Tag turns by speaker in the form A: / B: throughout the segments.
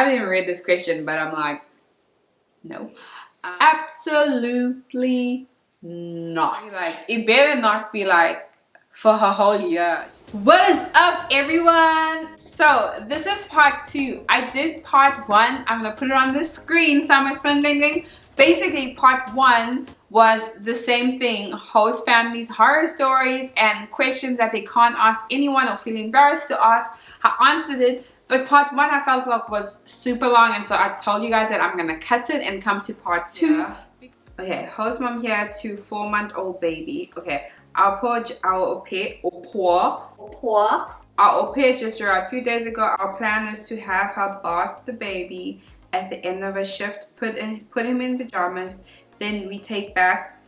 A: haven't even read this question, but I'm like, no. Absolutely not. Like, it better not be like for her whole year. What is up, everyone? So this is part 2. I did part 1. I'm gonna put it on the screen. Basically, part 1 was the same thing: host families, horror stories, and questions that they can't ask anyone or feel embarrassed to ask. I answered it. But part 1 I felt like was super long, and so I told you guys that I'm gonna cut it and come to part 2. Yeah. Okay, host mom here to 4-month-old baby. Okay, our au pair just arrived a few days ago. Our plan is to have her bath the baby at the end of a shift, put him in pajamas, then we take back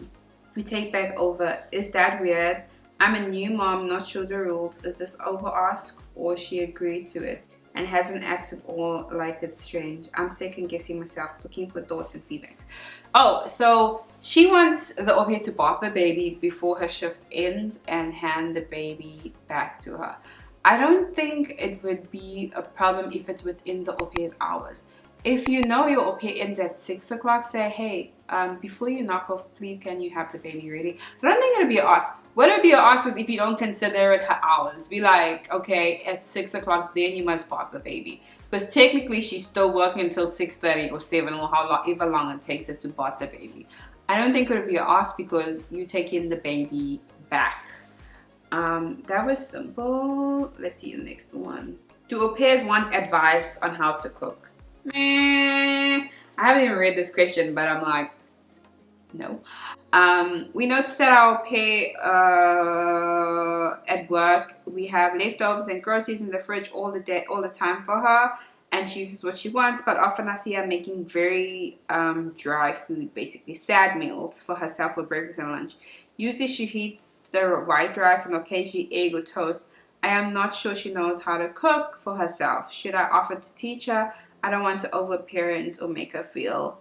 A: over. Is that weird? I'm a new mom, not sure the rules. Is this over ask or she agreed to it and hasn't acted all like it's strange? I'm second guessing myself, looking for thoughts and feedbacks. Oh, so she wants the au pair to bath the baby before her shift ends and hand the baby back to her. I don't think it would be a problem if it's within the au pair's hours. If you know your au pair ends at 6 o'clock, say, hey, before you knock off, please can you have the baby ready? I don't think it'll be an ask. What it'll be an ask is if you don't consider it her hours. Be like, okay, at 6 o'clock, then you must bath the baby. Because technically she's still working until 6:30 or 7 or however long it takes her to bath the baby. I don't think it'll be an ask because you take in the baby back. That was simple. Let's see the next one. Do au pairs want advice on how to cook? I haven't even read this question, but I'm like, no. We noticed that our au pair at work, we have leftovers and groceries in the fridge all the time for her, and she uses what she wants, but often I see her making very dry food, basically sad meals for herself for breakfast and lunch. Usually she eats the white rice and occasionally egg or toast. I am not sure she knows how to cook for herself. Should I offer to teach her? I don't want to overparent or make her feel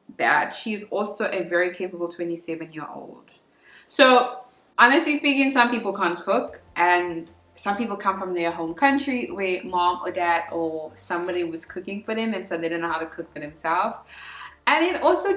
A: bad. She is also a very capable 27-year-old. So honestly speaking, some people can't cook, and some people come from their home country where mom or dad or somebody was cooking for them, and so they don't know how to cook for themselves. And then also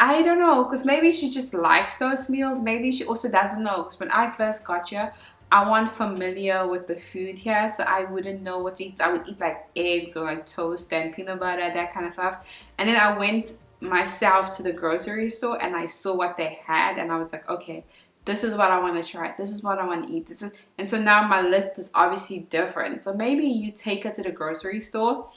A: I don't know, because maybe she just likes those meals. Maybe she also doesn't know, because when I first got here, I wasn't familiar with the food here, so I wouldn't know what to eat. I would eat like eggs or like toast and peanut butter, that kind of stuff. And then I went myself to the grocery store and I saw what they had, and I was like, okay, this is what I want to try. This is what I want to eat. And so now my list is obviously different. So maybe you take her to the grocery store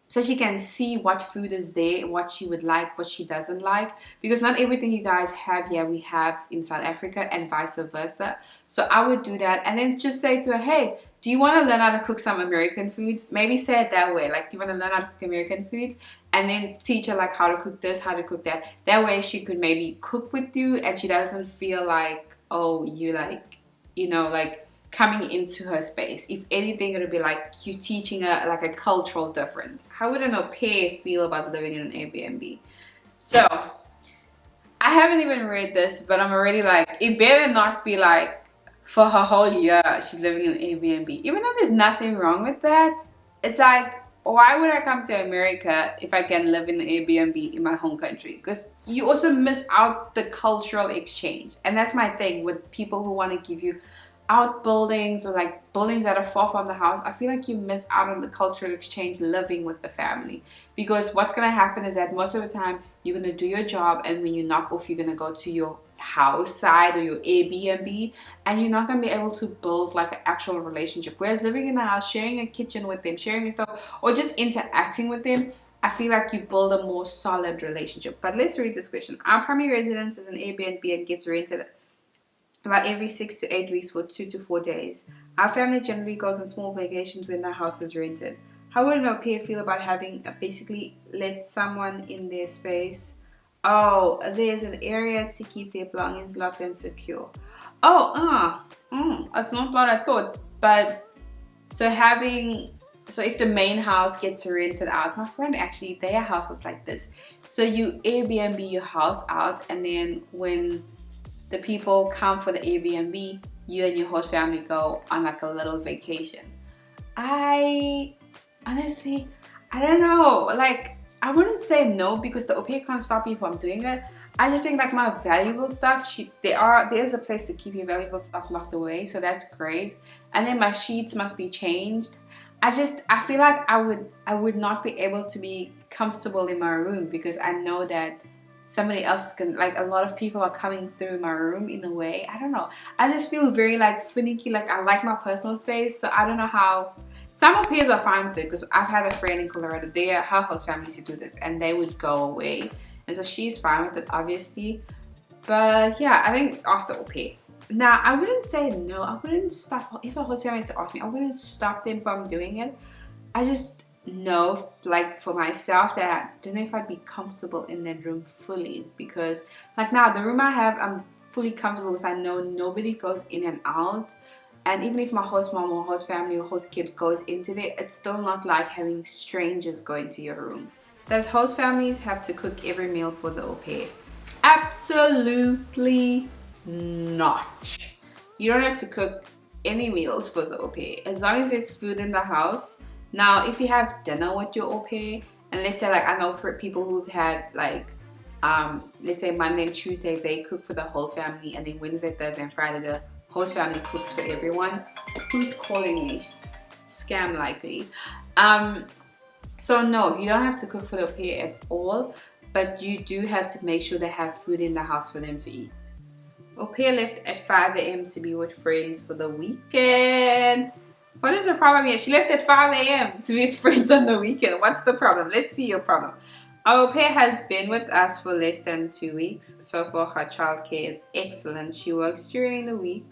A: so she can see what food is there, what she would like, what she doesn't like. Because not everything you guys have here, we have in South Africa, and vice versa. So I would do that, and then just say to her, hey, do you want to learn how to cook some American foods? Maybe say it that way, like, do you want to learn how to cook American foods? And then teach her like how to cook this, how to cook that. That way she could maybe cook with you, and she doesn't feel like, oh, you like, you know, like coming into her space. If anything, it'll be like you teaching her like a cultural difference. How would an au pair feel about living in an Airbnb? So I haven't even read this, but I'm already like, it better not be like for her whole year she's living in an Airbnb. Even though there's nothing wrong with that, it's like, why would I come to America if I can live in an Airbnb in my home country? Because you also miss out the cultural exchange. And that's my thing with people who want to give you outbuildings or like buildings that are far from the house. I feel like you miss out on the cultural exchange living with the family, because what's going to happen is that most of the time you're going to do your job, and when you knock off, you're going to go to your house side or your Airbnb, and you're not going to be able to build like an actual relationship. Whereas living in a house, sharing a kitchen with them, sharing stuff, or just interacting with them, I feel like you build a more solid relationship. But let's read this question. Our primary residence is an Airbnb and gets rented about every 6 to 8 weeks for 2 to 4 days. Our family generally goes on small vacations when the house is rented. How would an au pair feel about having basically let someone in their space? Oh, there's an area to keep their belongings locked and secure. Oh, that's not what I thought. But so if the main house gets rented out, my friend actually, their house was like this. So you Airbnb your house out, and then when the people come for the Airbnb, you and your host family go on like a little vacation. I Honestly, I don't know. Like, I wouldn't say no because the au pair can't stop you from doing it. I just think like my valuable stuff, there's a place to keep your valuable stuff locked away, so that's great. And then my sheets must be changed. I feel like I would not be able to be comfortable in my room because I know that somebody else can, like, a lot of people are coming through my room in a way. I don't know. I just feel very like finicky. Like, I like my personal space, so I don't know how. Some au pairs are fine with it because I've had a friend in Colorado. Her host family used to do this, and they would go away, and so she's fine with it, obviously. But yeah, I think ask the au pair. Now, I wouldn't say no. I wouldn't stop if a host family to ask me. I wouldn't stop them from doing it. I just know, like, for myself, that I don't know if I'd be comfortable in that room fully because, like, now the room I have, I'm fully comfortable because I know nobody goes in and out. And even if my host mom or host family or host kid goes into there, it's still not like having strangers going to your room. Does host families have to cook every meal for the au pair? Absolutely not. You don't have to cook any meals for the au pair as long as there's food in the house. Now, if you have dinner with your au pair, and let's say, like, I know for people who've had like let's say Monday and Tuesday they cook for the whole family, and then Wednesday, Thursday, and Friday the host family cooks for everyone. Who's calling me? Scam likely. So no, you don't have to cook for the au pair at all, but you do have to make sure they have food in the house for them to eat. Au pair left at 5 a.m. to be with friends for the weekend. What is the problem here? She left at 5 a.m. to be with friends on the weekend. What's the problem? Let's see your problem. Our au pair has been with us for less than 2 weeks. So far, her childcare is excellent. She works during the week.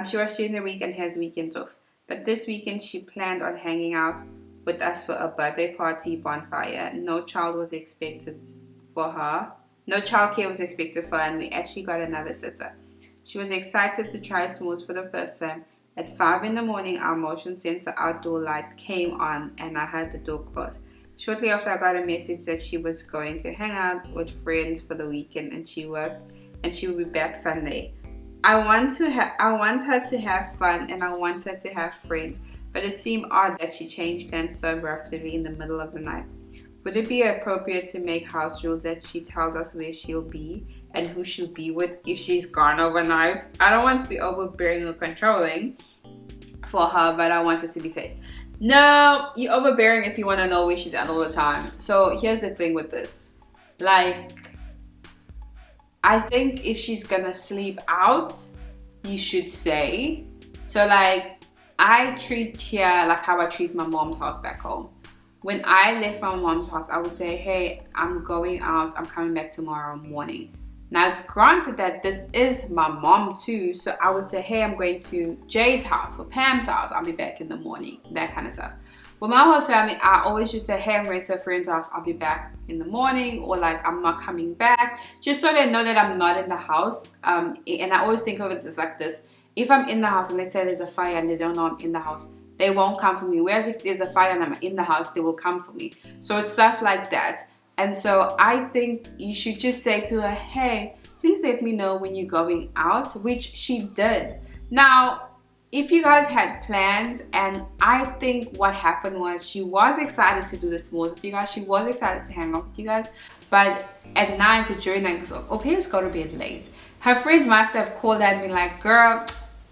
A: She works during the week and has weekends off. But this weekend, she planned on hanging out with us for a birthday party bonfire. No child was expected for her. No childcare was expected for her, and we actually got another sitter. She was excited to try s'mores for the first time. At 5 in the morning, our motion sensor outdoor light came on and I had the door closed. Shortly after, I got a message that she was going to hang out with friends for the weekend and she will be back Sunday. I want her to have fun and I want her to have friends, but it seemed odd that she changed plans so abruptly in the middle of the night. Would it be appropriate to make house rules that she tells us where she'll be and who she'll be with if she's gone overnight? I don't want to be overbearing or controlling for her, but I want her to be safe. No, you're overbearing if you want to know where she's at all the time. So here's the thing with this. Like, I think if she's gonna sleep out, you should say. So like, I treat here like how I treat my mom's house back home. When I left my mom's house, I would say, hey, I'm going out, I'm coming back tomorrow morning. Now, granted that this is my mom too, so I would say, hey, I'm going to Jade's house or Pam's house, I'll be back in the morning, that kind of stuff. With my host family, I always just say, hey, I'm going to a friend's house, I'll be back in the morning, or like, I'm not coming back, just so they know that I'm not in the house. And I always think of it as like this: if I'm in the house and let's say there's a fire and they don't know I'm in the house, they won't come for me. Whereas if there's a fire and I'm in the house, they will come for me. So it's stuff like that. And so I think you should just say to her, hey, please let me know when you're going out, which she did. Now, if you guys had plans, and I think what happened was she was excited to do the s'mores with you guys. She was excited to hang out with you guys. But at night or during night, because au pair's go to bed late, her friends must have called her and been like, girl,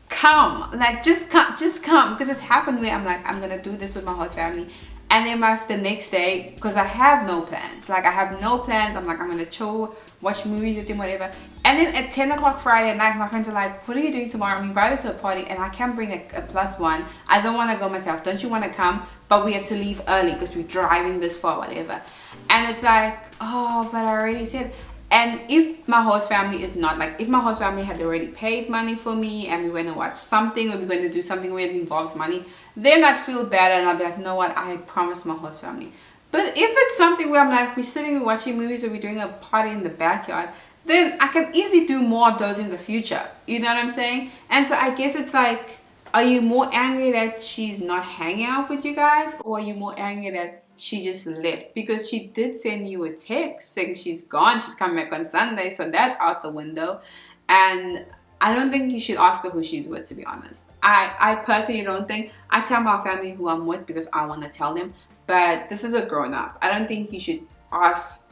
A: come, like just come, because it's happened where I'm like, I'm gonna do this with my host family, and then the next day, because I have no plans, I'm like, I'm gonna chill, watch movies with them, whatever. And then at 10 o'clock Friday night, my friends are like, what are you doing tomorrow? I'm invited to a party and I can't bring a plus one. I don't want to go myself. Don't you want to come? But we have to leave early because we're driving this far, whatever. And it's like, oh, but I already said. And if my host family is not, like, if my host family had already paid money for me and we went to watch something, or we're going to do something where it involves money, then I'd feel bad and I'd be like, you know what, I promised my host family. But if it's something where I'm like, we're sitting, we're watching movies, or we're doing a party in the backyard, then I can easily do more of those in the future. You know what I'm saying? And so I guess it's like, are you more angry that she's not hanging out with you guys, or are you more angry that she just left? Because she did send you a text saying she's gone, she's coming back on Sunday, so that's out the window. And I don't think you should ask her who she's with, to be honest. I personally don't think. I tell my family who I'm with because I want to tell them, but this is a grown-up. I don't think you should ask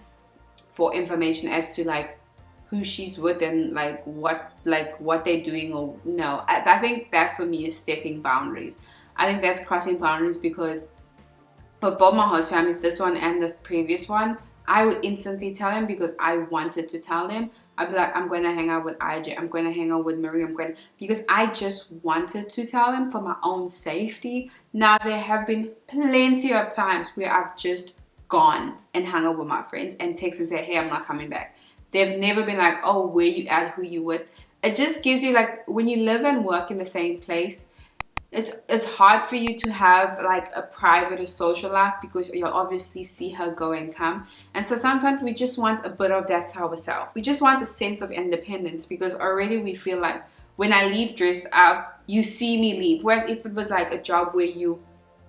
A: for information as to like who she's with and like what they're doing, or no. I think that for me is stepping boundaries. I think that's crossing boundaries, because with both my host families, this one and the previous one, I would instantly tell him because I wanted to tell him. I'd be like, I'm going to hang out with IJ, I'm going to hang out with Marie, because I just wanted to tell him for my own safety. Now, there have been plenty of times where I've just gone and hung out with my friends and text and said, hey, I'm not coming back. They've never been like, oh, where you at, who you with. It just gives you, like, when you live and work in the same place, it's hard for you to have like a private or social life, because you'll obviously see her go and come. And so sometimes we just want a bit of that to ourselves. We just want a sense of independence, because already we feel like when I leave dress up, you see me leave. Whereas if it was like a job where you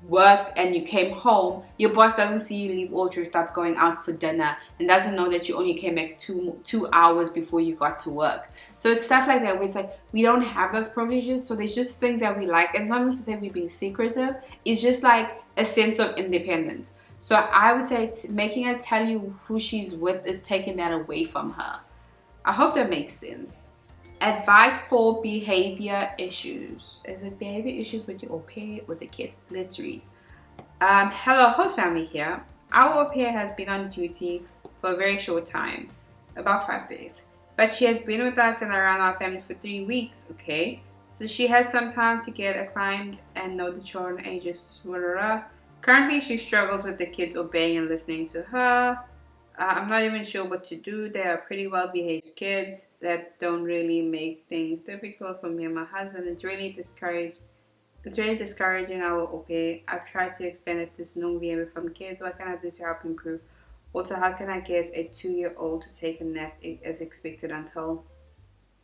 A: work and you came home, your boss doesn't see you leave all dressed up going out for dinner and doesn't know that you only came back two hours before you got to work. So it's stuff like that where it's like we don't have those privileges, so there's just things that we like. And it's not to say we're being secretive, it's just like a sense of independence. So I would say making her tell you who she's with is taking that away from her. I hope that makes sense. Advice for behavior issues. Is it behavior issues with your au pair with the kid? Let's read. Hello, host family here. Our au pair has been on duty for a very short time, about 5 days. But she has been with us and around our family for 3 weeks, okay? So she has some time to get acclimated and know the children ages. Currently, she struggles with the kids obeying and listening to her. I'm not even sure what to do. They are pretty well behaved kids that don't really make things difficult for me and my husband. It's really discouraging our au pair. I've tried to explain that this no behavior from kids. What can I do to help improve? Also, how can I get a 2-year-old to take a nap as expected? Until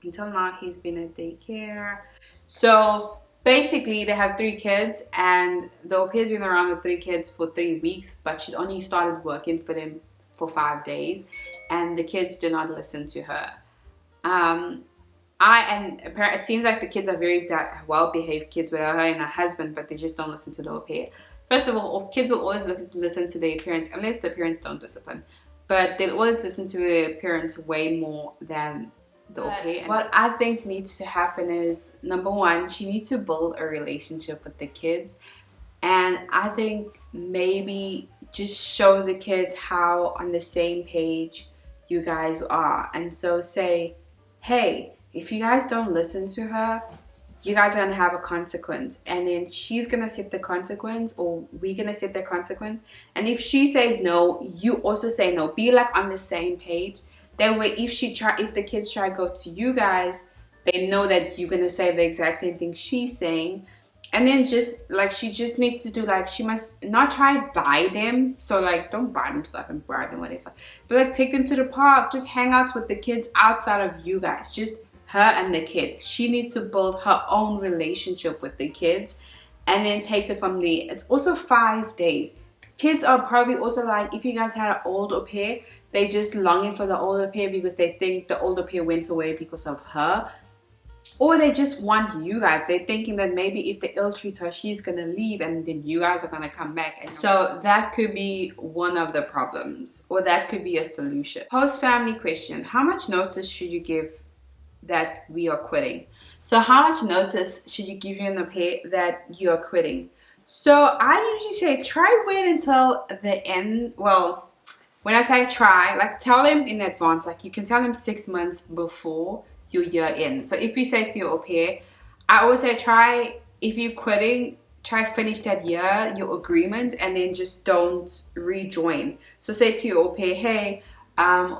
A: now, he's been at daycare. So basically, they have 3 kids, and the au pair's been around the 3 kids for 3 weeks, but she's only started working for them for 5 days, and the kids do not listen to her. It seems like the kids are very well-behaved kids with her and her husband, but they just don't listen to the au pair. First of all, kids will always listen to their parents unless the parents don't discipline, but they'll always listen to their parents way more than the au pair. What I think needs to happen is, number one, she needs to build a relationship with the kids, and I think maybe just show the kids how on the same page you guys are. And so say, hey, if you guys don't listen to her, you guys are going to have a consequence. And then she's going to set the consequence, or we're going to set the consequence. And if she says no, you also say no. Be like on the same page. That way, if the kids try to go to you guys, they know that you're going to say the exact same thing she's saying. And then just like she just needs to do, like, she must not try to buy them. So like, don't buy them stuff and bribe them, whatever. But like, take them to the park. Just hang out with the kids outside of you guys. Just her and the kids. She needs to build her own relationship with the kids, and then take it from there. It's also 5 days. Kids are probably also like, if you guys had an old au pair, they just longing for the old au pair because they think the old au pair went away because of her. Or they just want you guys. They're thinking that maybe if they ill-treat her, she's going to leave and then you guys are going to come back. And so that could be one of the problems, or that could be a solution. Host family question. How much notice should you give that we are quitting? So how much notice should you give an au pair that you are quitting? So I usually say try wait until the end. Well, when I say try, like tell them in advance. Like you can tell them 6 months before your year in. So if you say to your au pair, I always say try, if you're quitting, try finish that year, your agreement, and then just don't rejoin. So say to your au pair, hey,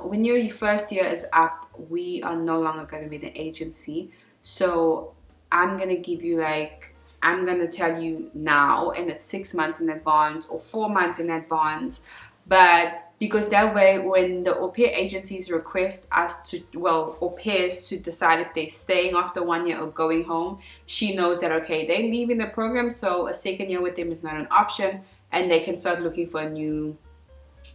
A: when your first year is up, we are no longer going to be the agency. So I'm going to give you I'm going to tell you now, and it's 6 months in advance or 4 months in advance. But because that way, when the au pair agencies request us to, au pairs to decide if they're staying after 1 year or going home, she knows that, okay, they're leaving the program, so a second year with them is not an option, and they can start looking for a new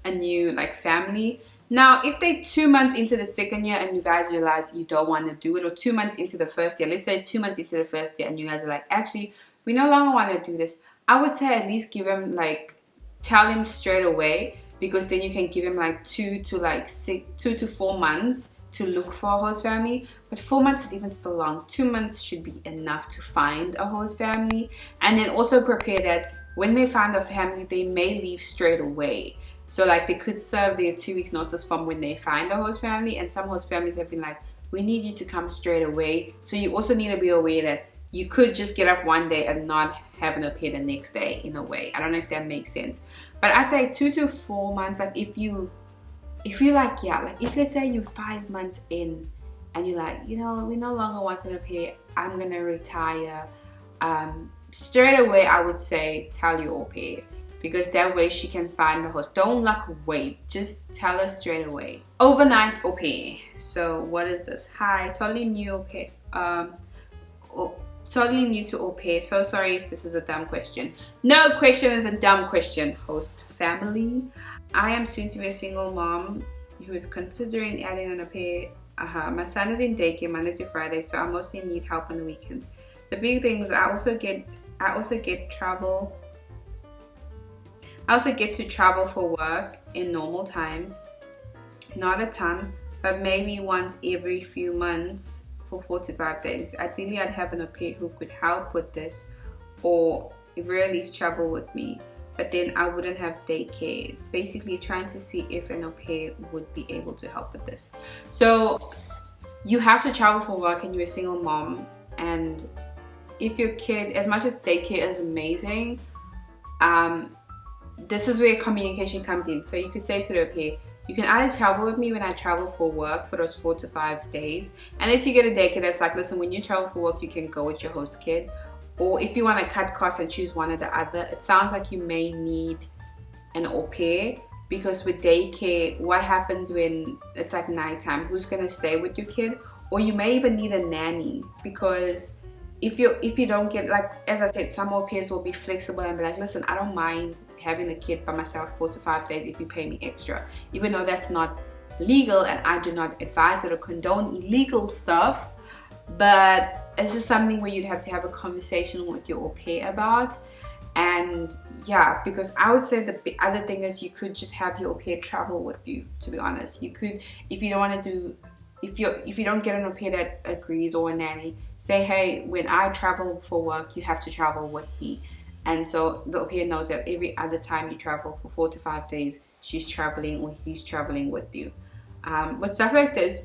A: family. Now, if they're 2 months into the second year and you guys realize you don't want to do it, or 2 months into the first year, let's say 2 months into the first year and you guys are like, actually, we no longer want to do this, I would say at least give them tell him straight away, because then you can give him like 2 to 4 months to look for a host family. But 4 months is even still long. 2 months should be enough to find a host family. And then also prepare that when they find a family, they may leave straight away. So like they could serve their 2 weeks notice from when they find a host family. And some host families have been like, we need you to come straight away. So you also need to be aware that you could just get up one day and not have an au pair the next day, in a way. I don't know if that makes sense. But I'd say 2 to 4 months, like if you like, yeah, like if let's say you're 5 months in and you're like, you know, we no longer want an au pair, I'm gonna retire, straight away I would say tell your au pair, because that way she can find the host. Don't like wait, just tell her straight away. Overnight au pair. So what is this? Hi, totally new au pair. Totally new to au pair. So sorry if this is a dumb question. No question is a dumb question, host family. I am soon to be a single mom who is considering adding an au pair. My son is in daycare Monday to Friday, so I mostly need help on the weekends. The big thing is I also get to travel for work in normal times. Not a ton, but maybe once every few months for 4 to 5 days. Ideally, I'd have an au pair who could help with this, or at very least travel with me. But then I wouldn't have daycare. Basically trying to see if an au pair would be able to help with this. So you have to travel for work and you're a single mom, and if your kid, as much as daycare is amazing, this is where communication comes in. So you could say to the au pair, you can either travel with me when I travel for work for those 4 to 5 days, unless you get a daycare that's like, listen, when you travel for work, you can go with your host kid. Or if you want to cut costs and choose one or the other, it sounds like you may need an au pair, because with daycare, what happens when it's like nighttime? Who's going to stay with your kid? Or you may even need a nanny, because if you don't get, like, as I said, some au pairs will be flexible and be like, listen, I don't mind having a kid by myself 4 to 5 days if you pay me extra, even though that's not legal and I do not advise or condone illegal stuff. But this is something where you'd have to have a conversation with your au pair about. And yeah, because I would say the other thing is you could just have your au pair travel with you, to be honest. You could, if you don't want to do, if you don't get an au pair that agrees, or a nanny, say, hey, when I travel for work, you have to travel with me. And so the au pair knows that every other time you travel for 4 to 5 days, she's traveling or he's traveling with you. With stuff like this,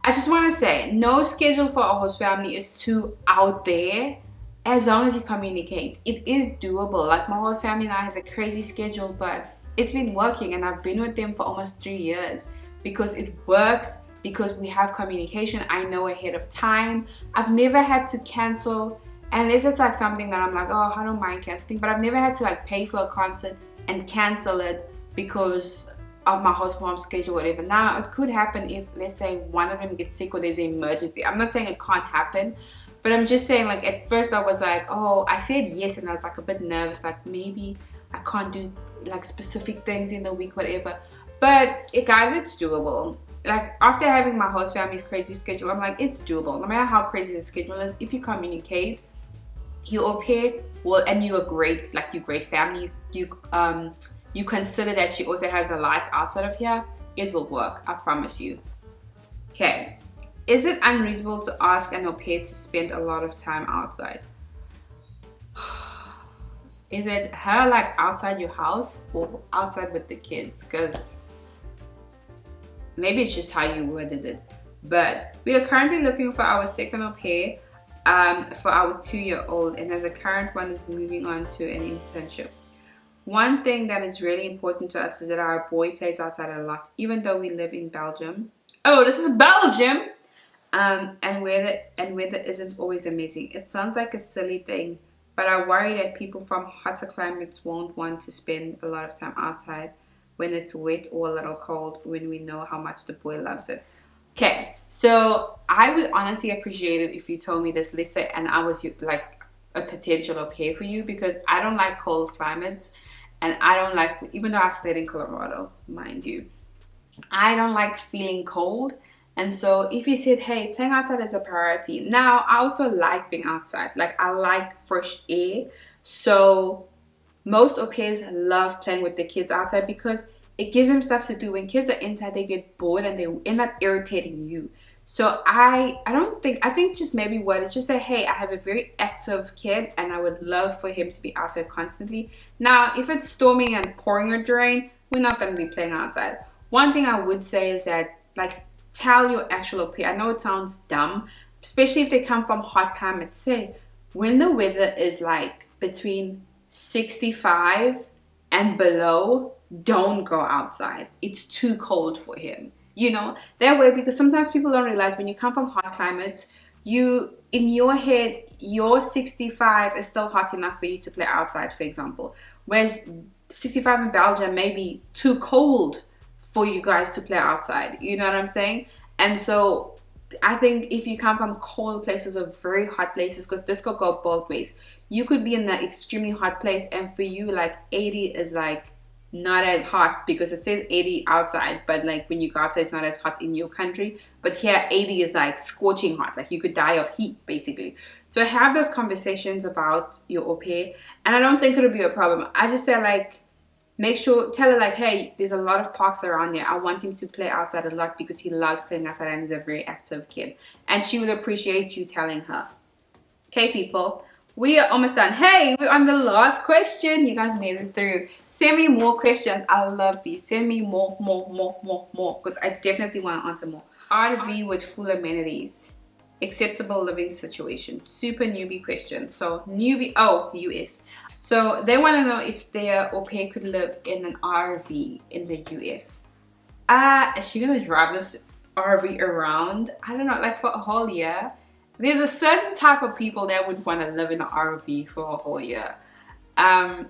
A: I just want to say, no schedule for a host family is too out there, as long as you communicate. It is doable. Like my host family now has a crazy schedule, but it's been working, and I've been with them for almost 3 years because it works, because we have communication. I know ahead of time. I've never had to cancel, unless it's like something that I'm like, oh, I don't mind canceling, but I've never had to like pay for a concert and cancel it because of my host mom's schedule or whatever. Now it could happen if, let's say, one of them gets sick or there's an emergency. I'm not saying it can't happen, but I'm just saying, like, at first I was like, oh, I said yes, and I was like a bit nervous, like maybe I can't do like specific things in the week, whatever. But guys, it's doable. Like, after having my host family's crazy schedule, I'm like, it's doable. No matter how crazy the schedule is, if you communicate, you au pair will, and you're a great, like, you great family, you consider that she also has a life outside of here, it will work, I promise you. Okay, is it unreasonable to ask an au pair to spend a lot of time outside? Is it her like outside your house or outside with the kids? Because maybe it's just how you worded it. But we are currently looking for our second au pair for our 2-year-old, and as a current one is moving on to an internship. One thing that is really important to us is that our boy plays outside a lot, even though we live in Belgium. Oh, this is Belgium! And weather isn't always amazing. It sounds like a silly thing, but I worry that people from hotter climates won't want to spend a lot of time outside when it's wet or a little cold, when we know how much the boy loves it. Okay, so I would honestly appreciate it if you told me this, let's say, and I was like a potential au pair for you, because I don't like cold climates, and I don't like, even though I stayed in Colorado, mind you, I don't like feeling cold. And so if you said, hey, playing outside is a priority. Now, I also like being outside. Like, I like fresh air. So most au pairs love playing with the kids outside because it gives them stuff to do. When kids are inside, they get bored and they end up irritating you. So I think just maybe just say, hey, I have a very active kid and I would love for him to be outside constantly. Now, if it's storming and pouring with rain, we're not going to be playing outside. One thing I would say is that, like, tell your actual au pair. I know it sounds dumb, especially if they come from hot climates. Say, when the weather is like between 65 and below, don't go outside. It's too cold for him. You know, that way, because sometimes people don't realize when you come from hot climates, in your head, your 65 is still hot enough for you to play outside, for example. Whereas 65 in Belgium may be too cold for you guys to play outside. You know what I'm saying? And so I think if you come from cold places or very hot places, because this could go both ways. You could be in the extremely hot place, and for you, like 80 is like not as hot because it says 80 outside, but like when you go outside, it's not as hot in your country. But here, 80 is like scorching hot, like you could die of heat basically. So have those conversations about your au pair, and I don't think it'll be a problem. I just say, like, make sure, tell her like, hey, there's a lot of parks around here. I want him to play outside a lot because he loves playing outside and he's a very active kid. And she would appreciate you telling her. Okay, people, we are almost done. Hey, we're on the last question. You guys made it through. Send me more questions. I love these. Send me more, because I definitely want to answer more. RV with full amenities. Acceptable living situation. Super newbie question. So newbie, US. So they want to know if their au pair could live in an RV in the US. Is she gonna drive this RV around? I don't know, like for a whole year. There's a certain type of people that would want to live in an RV for a whole year. I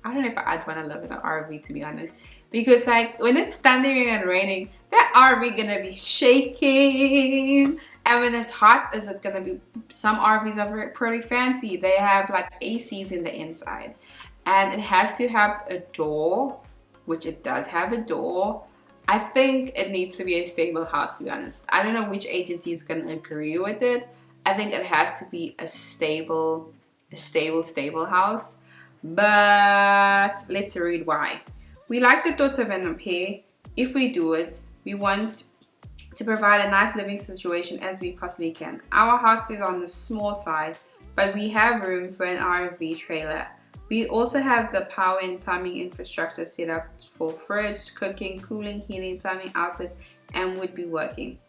A: don't know if I'd want to live in an RV, to be honest, because like when it's thundering and raining, that RV gonna be shaking. And when it's hot, is it gonna be, some RVs are pretty fancy. They have like ACs in the inside, and it has to have a door, which it does have a door. I think it needs to be a stable house, to be honest. I don't know which agency is gonna agree with it. I think it has to be a stable house. But let's read why. We like the thoughts of an au pair. If we do it, we want to provide a nice living situation as we possibly can. Our house is on the small side, but we have room for an RV trailer. We also have the power and plumbing infrastructure set up for fridge, cooking, cooling, heating, plumbing outlets, and would be working.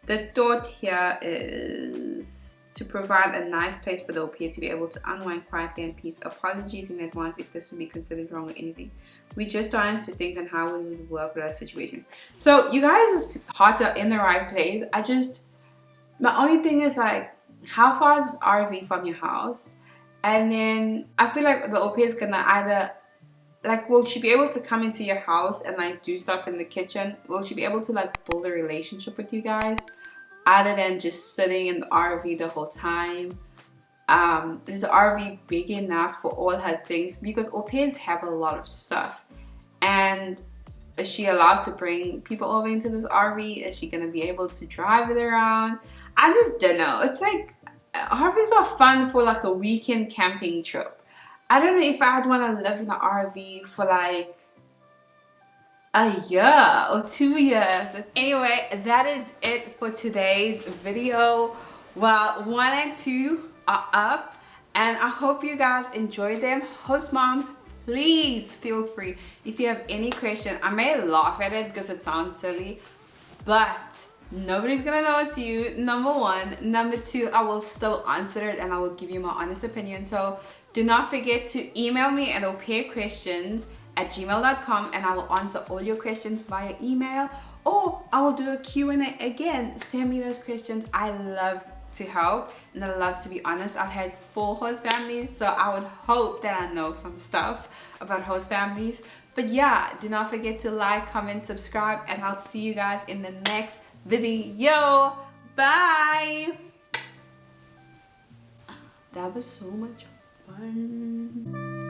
A: The thought here is to provide a nice place for the au pair to be able to unwind quietly in peace. Apologies in advance if this would be considered wrong or anything. We just trying to think on how we would work with our situation. So you guys' hearts are in the right place. My only thing is, like, how far is this RV from your house? And then I feel like the au pair is gonna either, like, will she be able to come into your house and like do stuff in the kitchen? Will she be able to like build a relationship with you guys other than just sitting in the RV the whole time? Is the RV big enough for all her things? Because au pairs have a lot of stuff. And is she allowed to bring people over into this RV? Is she gonna be able to drive it around? I just don't know. It's like, RVs are fun for like a weekend camping trip. I don't know if I'd want to live in an RV for like a year or 2 years. Anyway, that is it for today's video. Well, 1 and 2 are up, and I hope you guys enjoyed them. Host moms, please feel free if you have any question. I may laugh at it because it sounds silly, but nobody's gonna know it's you, number one. Number two, I will still answer it and I will give you my honest opinion. So do not forget to email me at aupairquestions@gmail.com, and I will answer all your questions via email, or I will do a Q&A again. Send me those questions. I love to help and I love to be honest. I've had 4 host families, so I would hope that I know some stuff about host families. But yeah, do not forget to like, comment, subscribe, and I'll see you guys in the next video. Bye. That was so much fun.